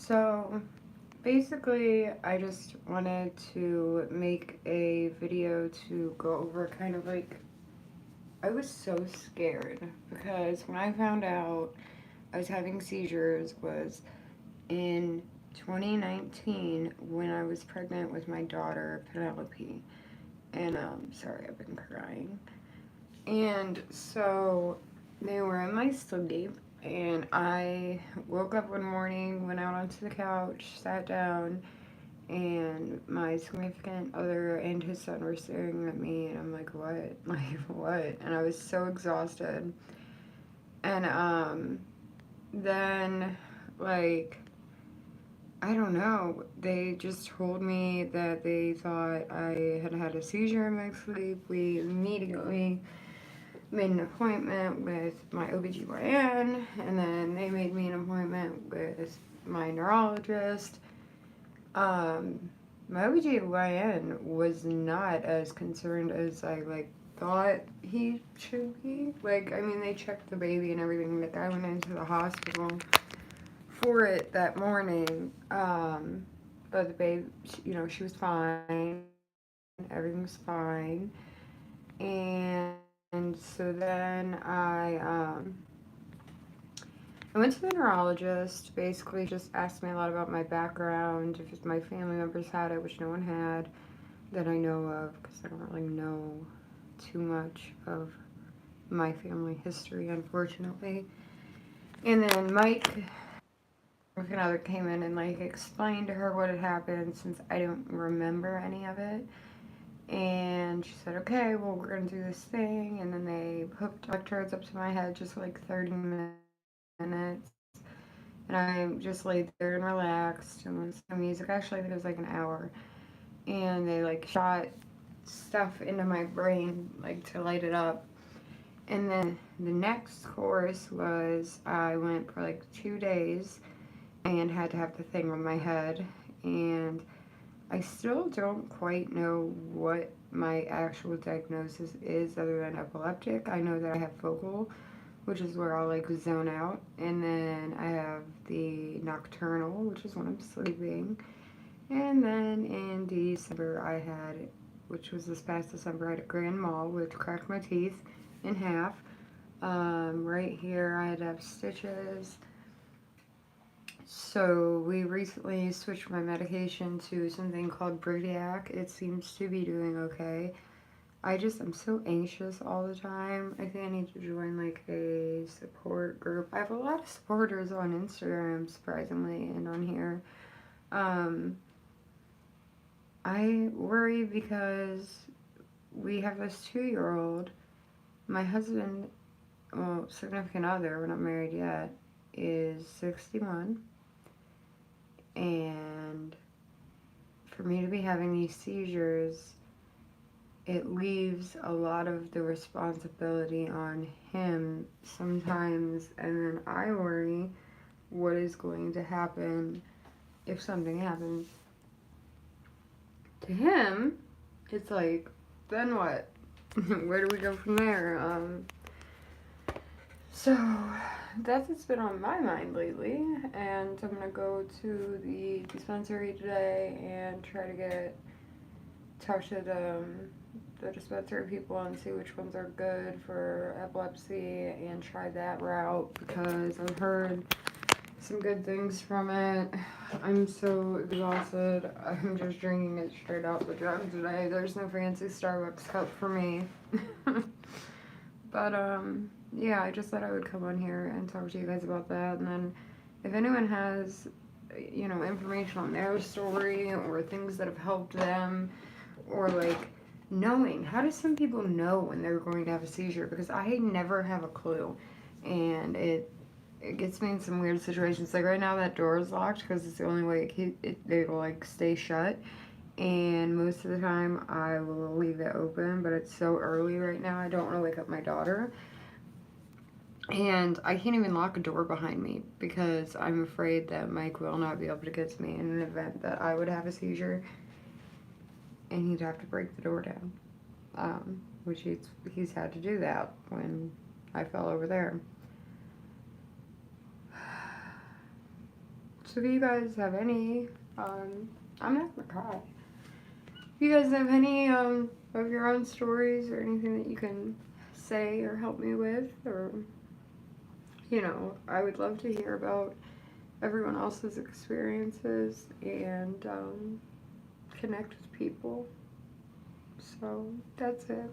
So basically, I just wanted to make a video to go over kind of like, I was so scared because when I found out I was having seizures was in 2019 when I was pregnant with my daughter Penelope. And sorry, I've been crying. And so they were in my sleep, and I woke up one morning, went out onto the couch, sat down, and my significant other and his son were staring at me, and I'm like, what? Like, what? And I was so exhausted. And then, like, I don't know, they just told me that they thought I had had a seizure in my sleep. We immediately made an appointment with my OBGYN, and then they made me an appointment with my neurologist. Um, my OBGYN was not as concerned as I thought he should be. Like, I mean, they checked the baby and everything. Like, I went into the hospital for it that morning. But the baby, she was fine. Everything was fine. And so then I went to the neurologist, basically just asked me a lot about my background, if my family members had it, which no one had that I know of, because I don't really know too much of my family history, unfortunately. And then Mike, another, came in and explained to her what had happened since I don't remember any of it. And she said, okay, well, we're going to do this thing. And then they hooked electrodes up to my head just for 30 minutes. And I just laid there and relaxed and listened to music. Actually, I think it was an hour. And they shot stuff into my brain to light it up. And then the next course was I went for 2 days and had to have the thing on my head. And I still don't quite know what my actual diagnosis is other than epileptic. I know that I have focal, which is where I'll zone out, and then I have the nocturnal, which is when I'm sleeping. And then in December I had, which was this past December, I had a grand mal, which cracked my teeth in half. Right here I had to have stitches. So we recently switched my medication to something called Bridiac. It seems to be doing okay. I'm so anxious all the time. I think I need to join a support group. I have a lot of supporters on Instagram, surprisingly, and on here. I worry because we have this 2-year-old. My husband, well, significant other, we're not married yet, is 61. And for me to be having these seizures, it leaves a lot of the responsibility on him sometimes, and then I worry what is going to happen if something happens to him. It's then what? Where do we go from there? So that's what's been on my mind lately, and I'm gonna go to the dispensary today and try to talk to the dispensary people and see which ones are good for epilepsy and try that route because I've heard some good things from it. I'm so exhausted. I'm just drinking it straight out the jug today. There's no fancy Starbucks cup for me. But yeah, I just thought I would come on here and talk to you guys about that. And then if anyone has, information on their story or things that have helped them, or knowing, how do some people know when they're going to have a seizure? Because I never have a clue, and it gets me in some weird situations. Right now, that door is locked because it's the only way they will stay shut. And most of the time, I will leave it open, but it's so early right now. I don't want to wake up my daughter. And I can't even lock a door behind me because I'm afraid that Mike will not be able to get to me in an event that I would have a seizure and he'd have to break the door down. Which he's had to do that when I fell over there. So if you guys have any, I'm not gonna cry. If you guys have any of your own stories or anything that you can say or help me with, or I would love to hear about everyone else's experiences and connect with people. So that's it.